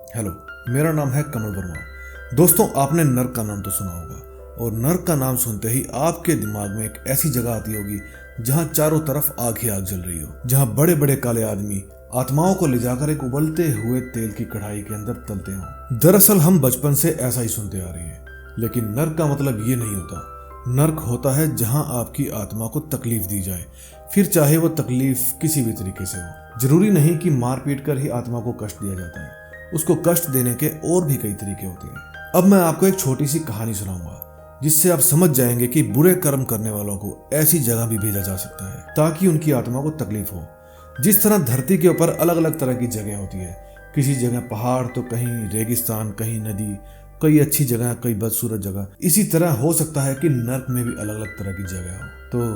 Hello, मेरा नाम है कमल वर्मा। दोस्तों, आपने नर्क का नाम तो सुना होगा और नर्क का नाम सुनते ही आपके दिमाग में एक ऐसी जगह आती होगी जहां चारों तरफ आग ही आग जल रही हो, जहां बड़े बड़े काले आदमी आत्माओं को ले जाकर एक उबलते हुए तेल की कढ़ाई के अंदर तलते हो। दरअसल हम बचपन से ऐसा ही सुनते आ रहे हैं, लेकिन नर्क का मतलब ये नहीं होता। नर्क होता है जहां आपकी आत्मा को तकलीफ दी जाए, फिर चाहे वो तकलीफ किसी भी तरीके से हो। जरूरी नहीं कि मार पीट कर ही आत्मा को कष्ट दिया जाता है, उसको कष्ट देने के और भी कई तरीके होते हैं। अब मैं आपको एक छोटी सी कहानी सुनाऊंगा जिससे आप समझ जाएंगे कि बुरे कर्म करने वालों को ऐसी जगह भी भेजा जा सकता है ताकि उनकी आत्मा को तकलीफ हो। जिस तरह धरती के ऊपर अलग अलग तरह की जगह होती है, किसी जगह पहाड़ तो कहीं रेगिस्तान, कहीं नदी, कई अच्छी जगह, कई बदसूरत जगह, इसी तरह हो सकता है कि नर्क में भी अलग अलग तरह की जगह हो। तो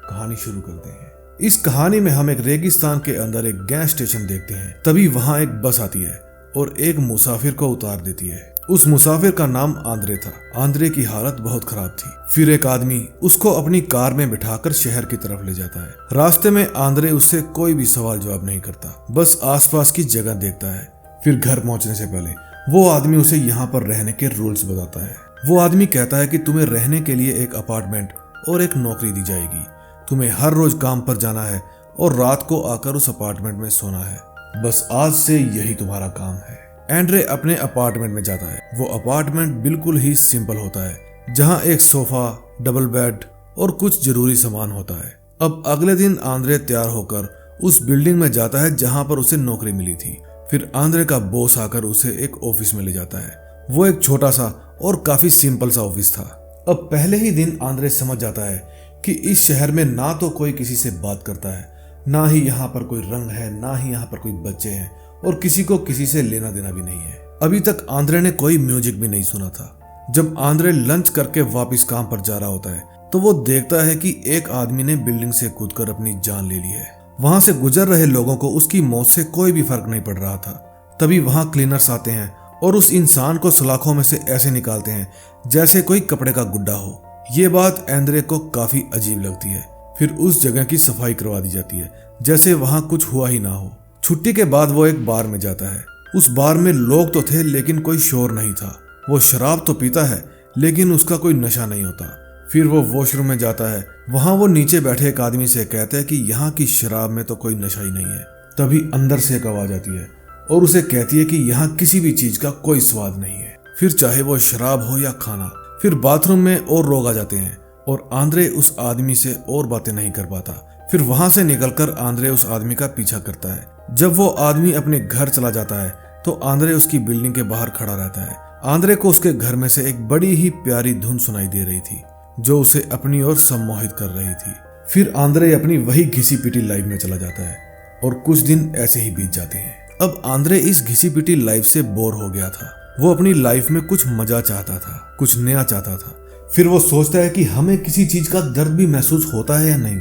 कहानी शुरू करते हैं। इस कहानी में हम एक रेगिस्तान के अंदर एक गैस स्टेशन देखते हैं। तभी वहां एक बस आती है और एक मुसाफिर को उतार देती है। उस मुसाफिर का नाम आंद्रे था। आंद्रे की हालत बहुत खराब थी। फिर एक आदमी उसको अपनी कार में बिठाकर शहर की तरफ ले जाता है। रास्ते में आंद्रे उससे कोई भी सवाल जवाब नहीं करता, बस आसपास की जगह देखता है। फिर घर पहुंचने से पहले वो आदमी उसे यहाँ पर रहने के रूल्स बताता है। वो आदमी कहता है कि तुम्हें रहने के लिए एक अपार्टमेंट और एक नौकरी दी जाएगी। तुम्हें हर रोज काम पर जाना है और रात को आकर उस अपार्टमेंट में सोना है। बस आज से यही तुम्हारा काम है। एंड्रे अपने अपार्टमेंट में जाता है। वो अपार्टमेंट बिल्कुल ही सिंपल होता है, जहां एक सोफा, डबल बेड और कुछ जरूरी सामान होता है। अब अगले दिन आंद्रे तैयार होकर उस बिल्डिंग में जाता है जहां पर उसे नौकरी मिली थी। फिर आंद्रे का बॉस आकर उसे एक ऑफिस में ले जाता है। वो एक छोटा सा और काफी सिंपल सा ऑफिस था। अब पहले ही दिन आंद्रे समझ जाता है कि इस शहर में ना तो कोई किसी से बात करता है, ना ही यहाँ पर कोई रंग है, ना ही यहाँ पर कोई बच्चे हैं और किसी को किसी से लेना देना भी नहीं है। अभी तक आंद्रे ने कोई म्यूजिक भी नहीं सुना था। जब आंद्रे लंच करके वापस काम पर जा रहा होता है तो वो देखता है कि एक आदमी ने बिल्डिंग से कूदकर अपनी जान ले ली है। वहां से गुजर रहे लोगों को उसकी मौत से कोई भी फर्क नहीं पड़ रहा था। तभी वहां क्लीनर्स आते हैं और उस इंसान को सलाखों में से ऐसे निकालते हैं जैसे कोई कपड़े का गुड्डा हो। ये बात आंद्रे को काफी अजीब लगती है। फिर उस जगह की सफाई करवा दी जाती है जैसे वहां कुछ हुआ ही ना हो। छुट्टी के बाद वो एक बार में जाता है। उस बार में लोग तो थे लेकिन कोई शोर नहीं था। वो शराब तो पीता है लेकिन उसका कोई नशा नहीं होता। फिर वो वॉशरूम में जाता है। वहां वो नीचे बैठे एक आदमी से कहता है कि यहाँ की शराब में तो कोई नशा ही नहीं है। तभी अंदर से एक आवाज आती है और उसे कहती है कि यहाँ किसी भी चीज का कोई स्वाद नहीं है, फिर चाहे वो शराब हो या खाना। फिर बाथरूम में और लोग आ जाते हैं और आंद्रे उस आदमी से और बातें नहीं कर पाता। फिर वहां से निकलकर आंद्रे उस आदमी का पीछा करता है। जब वो आदमी अपने घर चला जाता है तो आंद्रे उसकी बिल्डिंग के बाहर खड़ा रहता है। आंद्रे को उसके घर में से एक बड़ी ही प्यारी धुन सुनाई दे रही थी जो उसे अपनी ओर सम्मोहित कर रही थी। फिर आंद्रे अपनी वही घिसी पिटी लाइफ में चला जाता है और कुछ दिन ऐसे ही बीत जाते हैं। अब आंद्रे इस घिसी पिटी लाइफ से बोर हो गया था। वो अपनी लाइफ में कुछ मजा चाहता था, कुछ नया चाहता था। फिर वो सोचता है कि हमें किसी चीज का दर्द भी महसूस होता है या नहीं,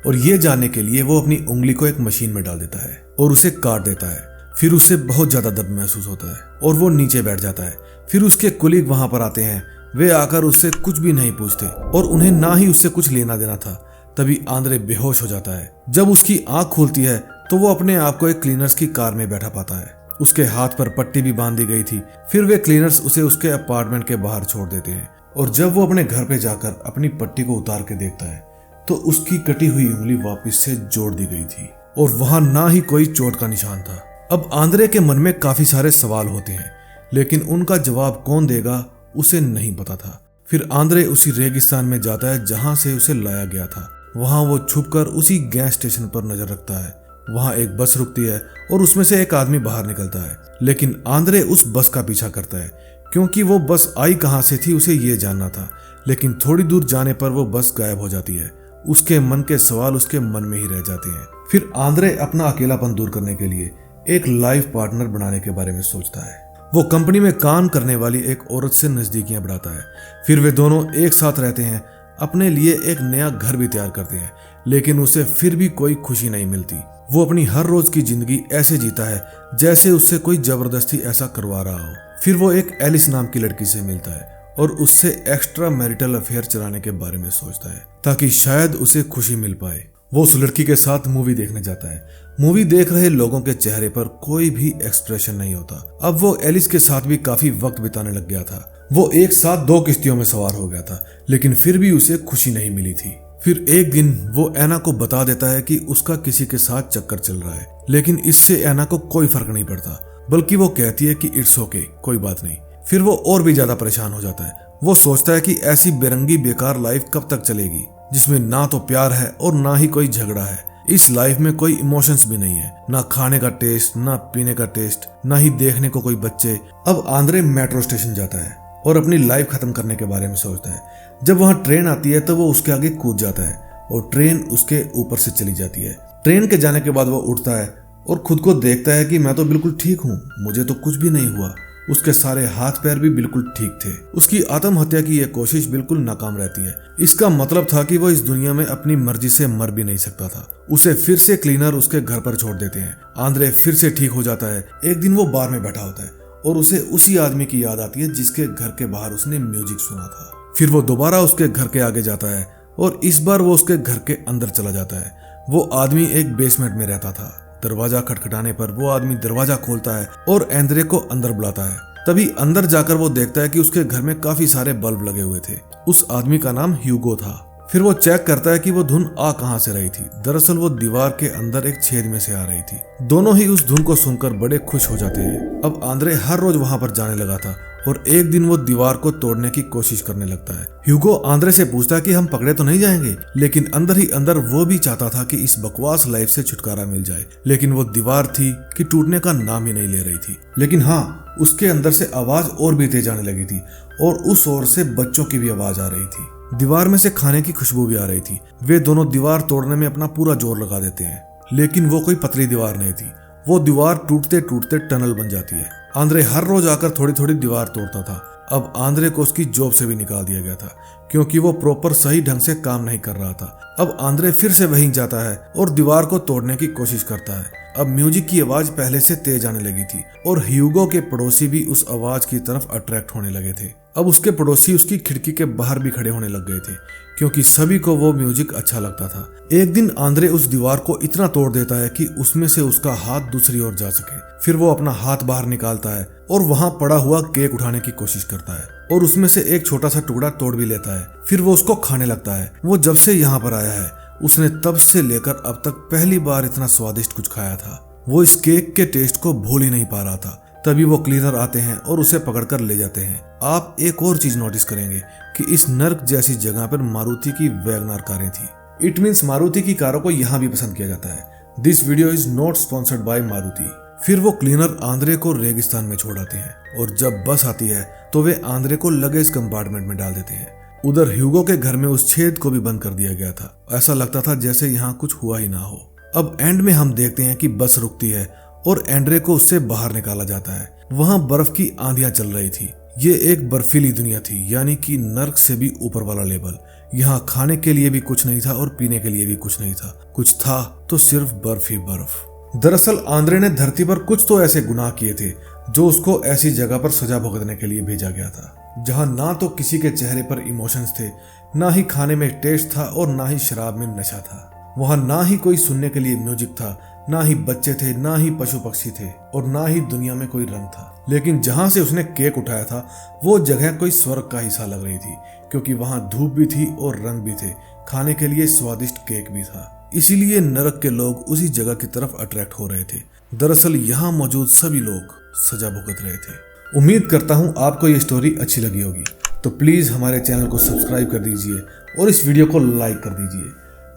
और ये जानने के लिए वो अपनी उंगली को एक मशीन में डाल देता है और उसे काट देता है। फिर उसे बहुत ज्यादा दर्द महसूस होता है और वो नीचे बैठ जाता है। फिर उसके कुलीग वहां पर आते हैं। वे आकर उससे कुछ भी नहीं पूछते और उन्हें ना ही उससे कुछ लेना देना था। तभी आंद्रे बेहोश हो जाता है। जब उसकी आंख खुलती है तो वो अपने आप को एक क्लीनर्स की कार में बैठा पाता है। उसके हाथ पर पट्टी भी बांध दी गई थी। फिर वे क्लीनर्स उसे उसके अपार्टमेंट के बाहर छोड़ देते हैं और जब वो अपने घर पे जाकर अपनी पट्टी को उतार के देखता है तो उसकी कटी हुई उंगली वापस से जोड़ दी गई थी और वहां ना ही कोई चोट का निशान था। अब आंद्रे के मन में काफी सारे सवाल होते हैं लेकिन उनका जवाब कौन देगा उसे नहीं पता था। फिर आंद्रे उसी रेगिस्तान में जाता है जहां से उसे लाया गया था। वहां वो छुपकर उसी गैस स्टेशन पर नजर रखता है। वहां एक बस रुकती है और उसमें से एक आदमी बाहर निकलता है, लेकिन आंद्रे उस बस का पीछा करता है क्योंकि वो बस आई कहां से थी उसे ये जानना था। लेकिन थोड़ी दूर जाने पर वो बस गायब हो जाती है। उसके मन के सवाल उसके मन में ही रह जाते हैं। फिर आंद्रे अपना अकेलापन दूर करने के लिए एक लाइफ पार्टनर बनाने के बारे में सोचता है। वो कंपनी में काम करने वाली एक औरत से नजदीकियां बढ़ाता है। फिर वे दोनों एक साथ रहते हैं, अपने लिए एक नया घर भी तैयार करते हैं, लेकिन उसे फिर भी कोई खुशी नहीं मिलती। वो अपनी हर रोज की जिंदगी ऐसे जीता है जैसे उससे कोई जबरदस्ती ऐसा करवा रहा हो। फिर वो एक एलिस नाम की लड़की से मिलता है और उससे एक्स्ट्रा मैरिटल अफेयर चलाने के बारे में सोचता है ताकि शायद उसे खुशी मिल पाए। वो उस लड़की के साथ मूवी देखने जाता है। मूवी देख रहे लोगों के चेहरे पर कोई भी एक्सप्रेशन नहीं होता। अब वो एलिस के साथ भी काफी वक्त बिताने लग गया था। वो एक साथ 2 किश्तियों में सवार हो गया था, लेकिन फिर भी उसे खुशी नहीं मिली थी। फिर एक दिन वो एना को बता देता है कि उसका किसी के साथ चक्कर चल रहा है, लेकिन इससे एना को कोई फर्क नहीं पड़ता, बल्कि वो कहती है कि इट्स ओके, कोई बात नहीं। फिर वो और भी ज्यादा परेशान हो जाता है। वो सोचता है कि ऐसी बेरंगी बेकार लाइफ कब तक चलेगी, जिसमें ना तो प्यार है और ना ही कोई झगड़ा है। इस लाइफ में कोई इमोशंस भी नहीं है, ना खाने का टेस्ट, ना पीने का टेस्ट, ना ही देखने को कोई बच्चे। अब आंद्रे मेट्रो स्टेशन जाता है और अपनी लाइफ खत्म करने के बारे में सोचता है। जब वहां ट्रेन आती है तो वो उसके आगे कूद जाता है और ट्रेन उसके ऊपर से चली जाती है। ट्रेन के जाने के बाद वो उठता है और खुद को देखता है कि मैं तो बिल्कुल ठीक हूँ, मुझे तो कुछ भी नहीं हुआ। उसके सारे हाथ पैर भी बिल्कुल ठीक थे। उसकी आत्महत्या की यह कोशिश बिल्कुल नाकाम रहती है। इसका मतलब था कि वो इस दुनिया में अपनी मर्जी से मर भी नहीं सकता था। उसे फिर से क्लीनर उसके घर पर छोड़ देते हैं। आंद्रे फिर से ठीक हो जाता है। एक दिन वो बार में बैठा होता है और उसे उसी आदमी की याद आती है जिसके घर के बाहर उसने म्यूजिक सुना था। फिर वो दोबारा उसके घर के आगे जाता है और इस बार वो उसके घर के अंदर चला जाता है। वो आदमी एक बेसमेंट में रहता था। दरवाजा खटखटाने पर वो आदमी दरवाजा खोलता है और आंद्रे को अंदर बुलाता है। तभी अंदर जाकर वो देखता है कि उसके घर में काफी सारे बल्ब लगे हुए थे। उस आदमी का नाम ह्यूगो था। फिर वो चेक करता है कि वो धुन आ कहां से रही थी। दरअसल वो दीवार के अंदर एक छेद में से आ रही थी। दोनों ही उस धुन को सुनकर बड़े खुश हो जाते हैं। अब आंद्रे हर रोज वहां पर जाने लगा था और एक दिन वो दीवार को तोड़ने की कोशिश करने लगता है। ह्यूगो आंद्रे से पूछता है कि हम पकड़े तो नहीं जाएंगे, लेकिन अंदर ही अंदर वो भी चाहता था कि इस बकवास लाइफ से छुटकारा मिल जाए। लेकिन वो दीवार थी कि टूटने का नाम ही नहीं ले रही थी। लेकिन हाँ, उसके अंदर से आवाज और भी तेज आने लगी थी और उस ओर से बच्चों की भी आवाज आ रही थी। दीवार में से खाने की खुशबू भी आ रही थी। वे दोनों दीवार तोड़ने में अपना पूरा जोर लगा देते हैं, लेकिन वो कोई पतली दीवार नहीं थी। वो दीवार टूटते टूटते टनल बन जाती है। आंद्रे हर रोज आकर थोड़ी थोड़ी दीवार तोड़ता था। अब आंद्रे को उसकी जॉब से भी निकाल दिया गया था, क्योंकि वो प्रॉपर सही ढंग से काम नहीं कर रहा था। अब आंद्रे फिर से वहीं जाता है और दीवार को तोड़ने की कोशिश करता है। अब म्यूजिक की आवाज पहले से तेज आने लगी थी और ह्यूगो के पड़ोसी भी उस आवाज की तरफ अट्रैक्ट होने लगे थे। अब उसके पड़ोसी उसकी खिड़की के बाहर भी खड़े होने लग गए थे, क्योंकि सभी को वो म्यूजिक अच्छा लगता था। एक दिन आंद्रे उस दीवार को इतना तोड़ देता है कि उसमें से उसका हाथ दूसरी ओर जा सके। फिर वो अपना हाथ बाहर निकालता है और वहां पड़ा हुआ केक उठाने की कोशिश करता है और उसमें से एक छोटा सा टुकड़ा तोड़ भी लेता है। फिर वो उसको खाने लगता है। वो जब से यहाँ पर आया है, उसने तब से लेकर अब तक पहली बार इतना स्वादिष्ट कुछ खाया था। वो इस केक के टेस्ट को भूल ही नहीं पा रहा था। तभी वो क्लीनर आते हैं और उसे पकड़कर ले जाते हैं। आप एक और चीज नोटिस करेंगे कि इस नर्क जैसी जगह पर मारुति की वैगनर कारें थी। इट मीन्स मारुति की कारों को यहाँ भी पसंद किया जाता है। This video is not sponsored by Maruti. फिर वो क्लीनर आंद्रे को रेगिस्तान में छोड़ आते हैं और जब बस आती है तो वे आंद्रे को लगेज कंपार्टमेंट में डाल देते हैं। उधर ह्यूगो के घर में उस छेद को भी बंद कर दिया गया था। ऐसा लगता था जैसे यहाँ कुछ हुआ ही ना हो। अब एंड में हम देखते हैं कि बस रुकती है और आंद्रे को उससे बाहर निकाला जाता है। वहां बर्फ की आंधियां चल रही थी। ये एक बर्फीली दुनिया थी, यानी कि नर्क से भी ऊपर वाला लेवल। यहाँ खाने के लिए भी कुछ नहीं था और पीने के लिए भी कुछ नहीं था। कुछ था तो सिर्फ बर्फ ही बर्फ। दरअसल आंद्रे ने धरती पर कुछ तो ऐसे गुनाह किए थे जो उसको ऐसी जगह पर सजा भुगतने के लिए भेजा गया था, जहाँ ना तो किसी के चेहरे पर इमोशंस थे, ना ही खाने में टेस्ट था और ना ही शराब में नशा था। वहां ना ही कोई सुनने के लिए म्यूजिक था, ना ही बच्चे थे, ना ही पशु पक्षी थे और ना ही दुनिया में कोई रंग था। लेकिन जहां से उसने केक उठाया था वो जगह कोई स्वर्ग का हिस्सा लग रही थी, क्योंकि वहां धूप भी थी और रंग भी थे। खाने के लिए स्वादिष्ट केक भी था। इसीलिए नरक के लोग उसी जगह की तरफ अट्रैक्ट हो रहे थे। दरअसल यहाँ मौजूद सभी लोग सजा भुगत रहे थे। उम्मीद करता हूँ आपको ये स्टोरी अच्छी लगी होगी, तो प्लीज हमारे चैनल को सब्सक्राइब कर दीजिए और इस वीडियो को लाइक कर दीजिए,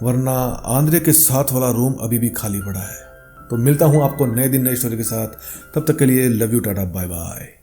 वरना आंद्रे के साथ वाला रूम अभी भी खाली पड़ा है। तो मिलता हूं आपको नए दिन नई स्टोरी के साथ। तब तक के लिए love you, tata, bye bye.